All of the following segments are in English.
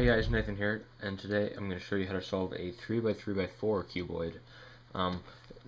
guys, Nathan here, and today I'm going to show you how to solve a 3x3x4 cuboid.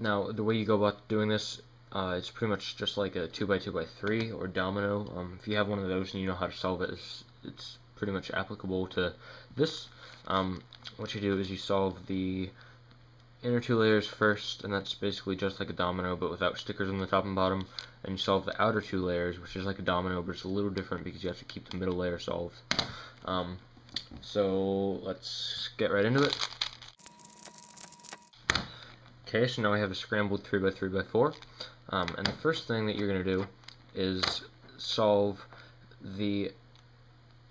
Now, the way you go about doing this, it's pretty much just like a 2x2x3 or domino. If you have one of those and you know how to solve it, it's pretty much applicable to this. What you do is you solve the inner two layers first, and that's basically just like a domino but without stickers on the top and bottom. And you solve the outer two layers, which is like a domino, but it's a little different because you have to keep the middle layer solved. So let's get right into it. Okay, so now we have a scrambled 3x3x4, and the first thing that you're going to do is solve the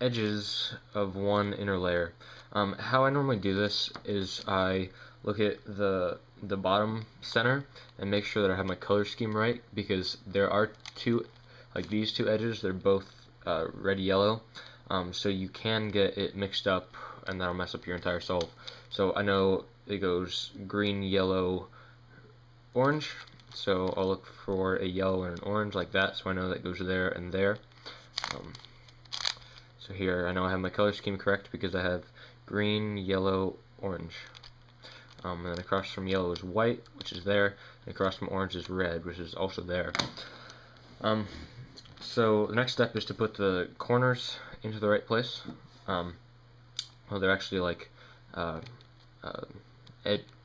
edges of one inner layer. How I normally do this is I look at the bottom center and make sure that I have my color scheme right, because there are two, like these two edges, they're both red-yellow. So you can get it mixed up and that'll mess up your entire solve. So I know it goes green, yellow, orange, so I'll look for a yellow and an orange like that, so I know that goes there and there. So here I know I have my color scheme correct because I have green, yellow, orange. And then across from yellow is white, which is there, and across from orange is red, which is also there. So the next step is to put the corners into the right place. Well, they're actually like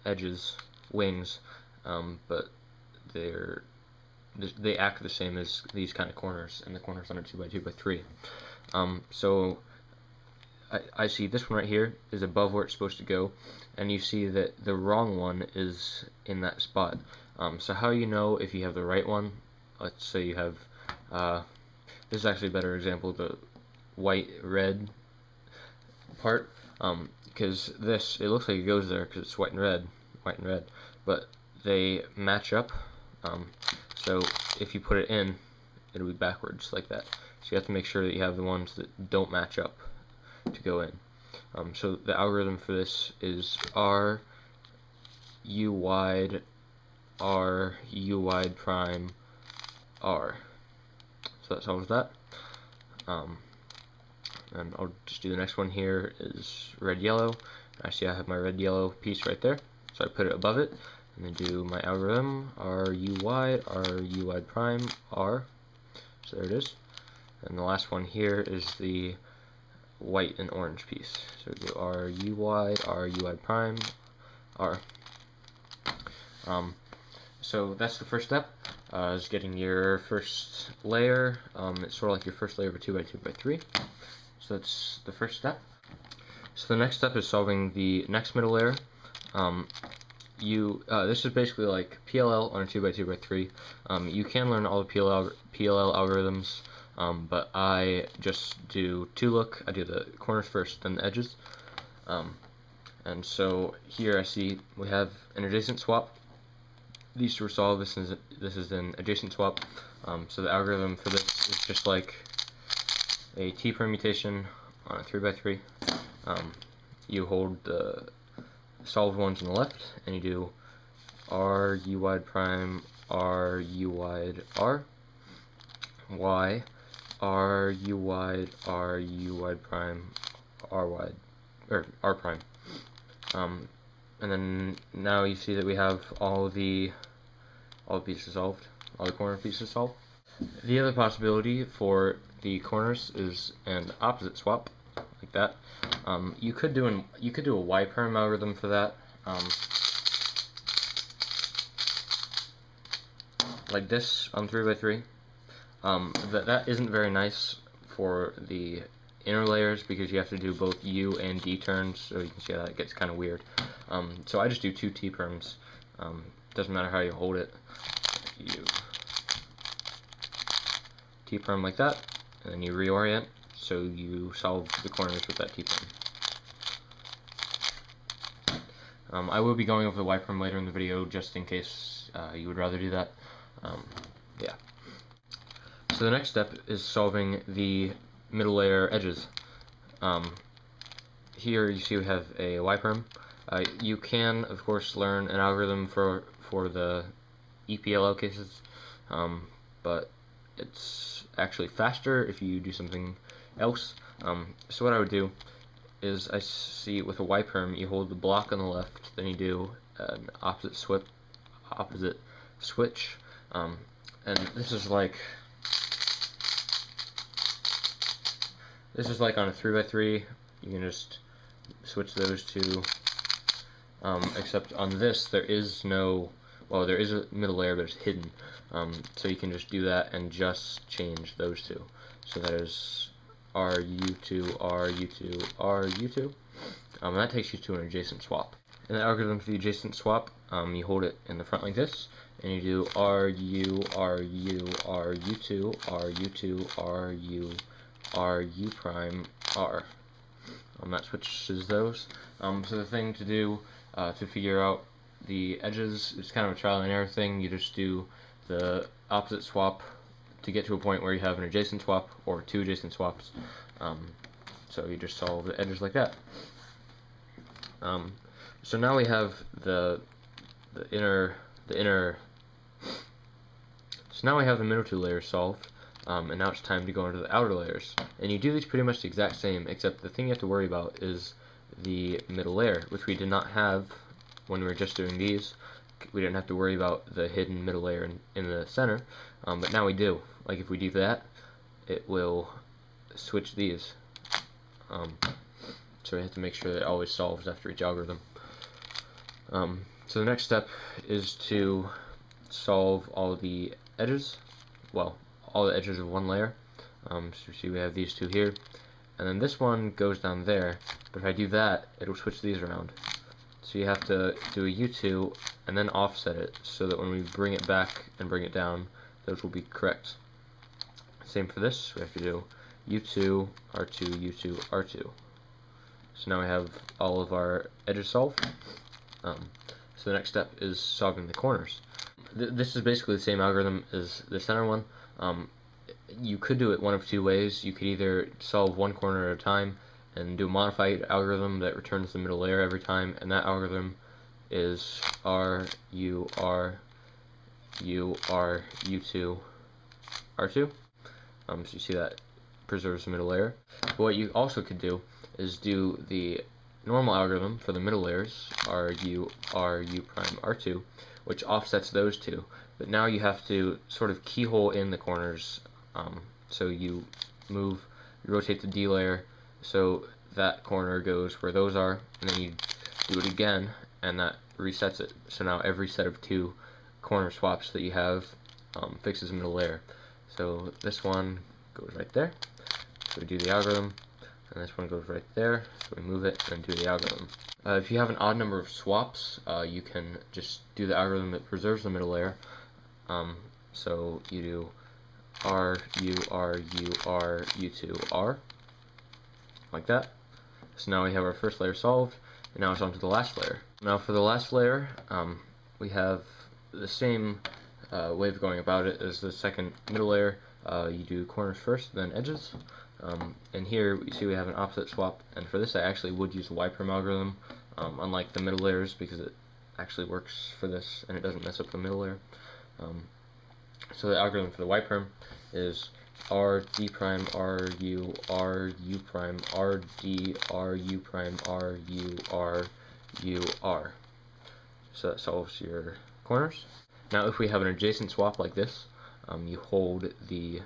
edges, wings, but they act the same as these kind of corners, and the corners on a 2x2x3. So I see this one right here is above where it's supposed to go, and you see that the wrong one is in that spot. So how you know if you have the right one? Let's say you have this is actually a better example, the white red part, because this, it looks like it goes there because it's white and red, but they match up. So if you put it in, it'll be backwards like that. So you have to make sure that you have the ones that don't match up to go in. So the algorithm for this is R U wide prime R. So that solves that. And I'll just do the next one here is red yellow. I see I have my red yellow piece right there, so I put it above it and then do my algorithm R U wide prime R. So there it is. And the last one here is the white and orange piece. So we do R U wide prime R. So that's the first step. Is getting your first layer. It's sort of like your first layer of a 2x2x3. So that's the first step. So the next step is solving the next middle layer. This is basically like PLL on a 2x2x3. You can learn all the PLL algorithms, but I just do two look. I do the corners first, then the edges. And so here I see we have an adjacent swap. These two are solved. This is an adjacent swap. So the algorithm for this is just like a T permutation on a 3x3. You hold the solved ones on the left, and you do R U wide prime R U wide R, Y R U wide prime R wide, or R prime. And then now you see that we have all the pieces solved, all the corner pieces solved. The other possibility for the corners is an opposite swap, like that. You could do a Y perm algorithm for that, like this on 3x3. That isn't very nice for the inner layers because you have to do both U and D turns, so you can see how that gets kind of weird. So I just do two T perms. Doesn't matter how you hold it. You T perm like that, and then you reorient, so you solve the corners with that T perm. I will be going over the Y perm later in the video, just in case you would rather do that. Yeah. So the next step is solving the middle layer edges. Here you see we have a Y perm. You can, of course, learn an algorithm for the EPLL cases, but it's actually faster if you do something else. So what I would do is I see with a Y perm you hold the block on the left, then you do an opposite switch, and this is like on a 3x3. You can just switch those two, except on this there is no, well, there is a middle layer, but it's hidden. So you can just do that and just change those two. So that is RU2, RU2, RU2. And that takes you to an adjacent swap. In the algorithm for the adjacent swap, you hold it in the front like this, and you do RU, RU, RU2, RU2, RU, RU prime, R. That switches those. So the thing to do to figure out the edges, it's kind of a trial and error thing. You just do the opposite swap to get to a point where you have an adjacent swap or two adjacent swaps. So you just solve the edges like that. So now we have the middle two layers solved. And now it's time to go into the outer layers. And you do these pretty much the exact same, except the thing you have to worry about is the middle layer, which we did not have when we were just doing these. We didn't have to worry about the hidden middle layer in the center, but now we do. Like if we do that, it will switch these. So we have to make sure that it always solves after each algorithm. So the next step is to solve all the edges. Well, all the edges of one layer. So you see we have these two here, and then this one goes down there, but if I do that, it'll switch these around. So you have to do a U2 and then offset it so that when we bring it back and bring it down, those will be correct. Same for this, we have to do U2, R2, U2, R2. So now we have all of our edges solved. So the next step is solving the corners. This is basically the same algorithm as the center one. You could do it one of two ways. You could either solve one corner at a time and do a modified algorithm that returns the middle layer every time, and that algorithm is R, U, R, U, R, U2, R2. So you see that preserves the middle layer. But what you also could do is do the normal algorithm for the middle layers, R, U prime, R2, which offsets those two. But now you have to sort of keyhole in the corners. So you rotate the D layer so that corner goes where those are, and then you do it again, and that resets it. So now every set of two corner swaps that you have fixes the middle layer. So this one goes right there. So we do the algorithm, and this one goes right there. So we move it and do the algorithm. If you have an odd number of swaps, you can just do the algorithm that preserves the middle layer. So you do R, U, R, U, R, U2, R, like that. So now we have our first layer solved, and now it's on to the last layer. Now for the last layer, we have the same way of going about it as the second middle layer. You do corners first, then edges. And here you see we have an opposite swap, and for this I actually would use the Y-perm algorithm, unlike the middle layers, because it actually works for this and it doesn't mess up the middle layer. So the algorithm for the Y-perm is R, D prime, R, U prime, R, D, R, U prime, R, U, R. So that solves your corners. Now if we have an adjacent swap like this, you hold the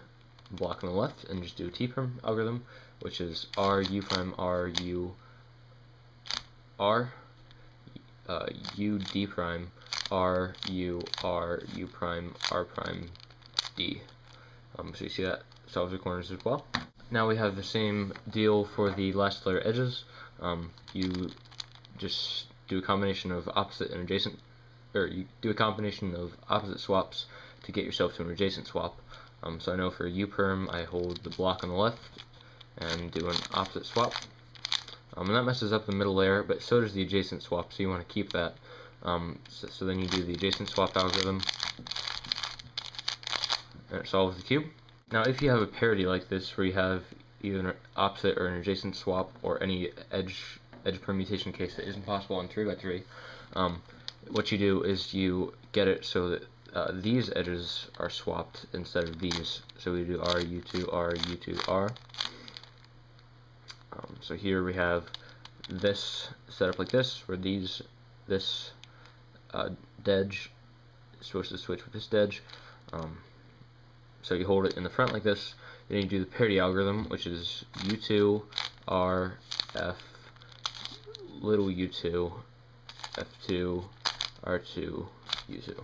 block on the left and just do a T-perm algorithm, which is R, U prime, R, U, R, U, D prime, R, U prime, R prime, D. So you see that solves the corners as well. Now we have the same deal for the last layer edges. You just do a combination of opposite and adjacent, or you do a combination of opposite swaps to get yourself to an adjacent swap. So I know for U-perm, I hold the block on the left and do an opposite swap. And that messes up the middle layer, but so does the adjacent swap, so you want to keep that. So then you do the adjacent swap algorithm, and it solves the cube. Now if you have a parity like this, where you have either an opposite or an adjacent swap, or any edge permutation case that isn't possible on 3x3, what you do is you get it so that these edges are swapped instead of these. So we do R, U2, R, U2, R. So here we have this set up like this, where this edge is supposed to switch with this edge. So you hold it in the front like this, then you do the parity algorithm, which is U2, R, F, little U2, F2, R2, U2.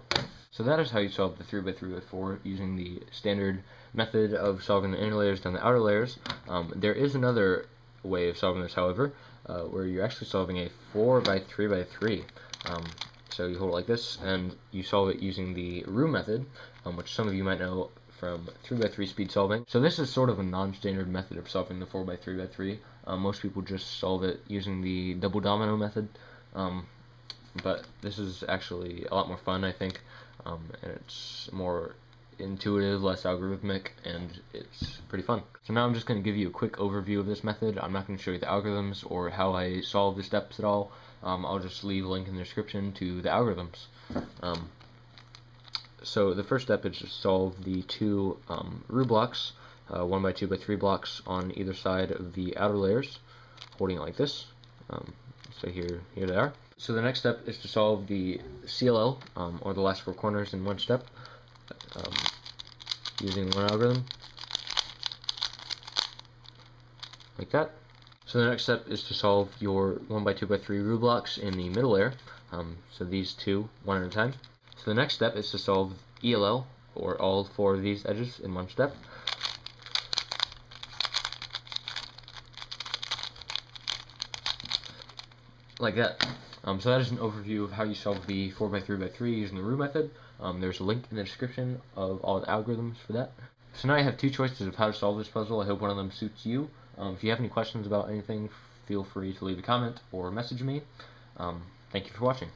So that is how you solve the 3x3x4 using the standard method of solving the inner layers down the outer layers. There is another way of solving this, however, where you're actually solving a 4x3x3. So you hold it like this, and you solve it using the Roux method, which some of you might know from 3x3 speed solving. So this is sort of a non-standard method of solving the 4x3x3. Most people just solve it using the double domino method, but this is actually a lot more fun, I think, and it's more intuitive, less algorithmic, and it's pretty fun. So now I'm just going to give you a quick overview of this method. I'm not going to show you the algorithms or how I solve the steps at all. I'll just leave a link in the description to the algorithms. So the first step is to solve the two Roux blocks, 1x2x3 blocks on either side of the outer layers, holding it like this. So here they are. So the next step is to solve the CLL, or the last four corners, in one step, using one algorithm, like that. So the next step is to solve your 1x2x3 Roux blocks in the middle layer, so these two, one at a time. So the next step is to solve ELL, or all four of these edges, in one step. Like that. So that is an overview of how you solve the 4x3x3 using the Roux method. There's a link in the description of all the algorithms for that. So now you have two choices of how to solve this puzzle. I hope one of them suits you. If you have any questions about anything, feel free to leave a comment or message me. Thank you for watching.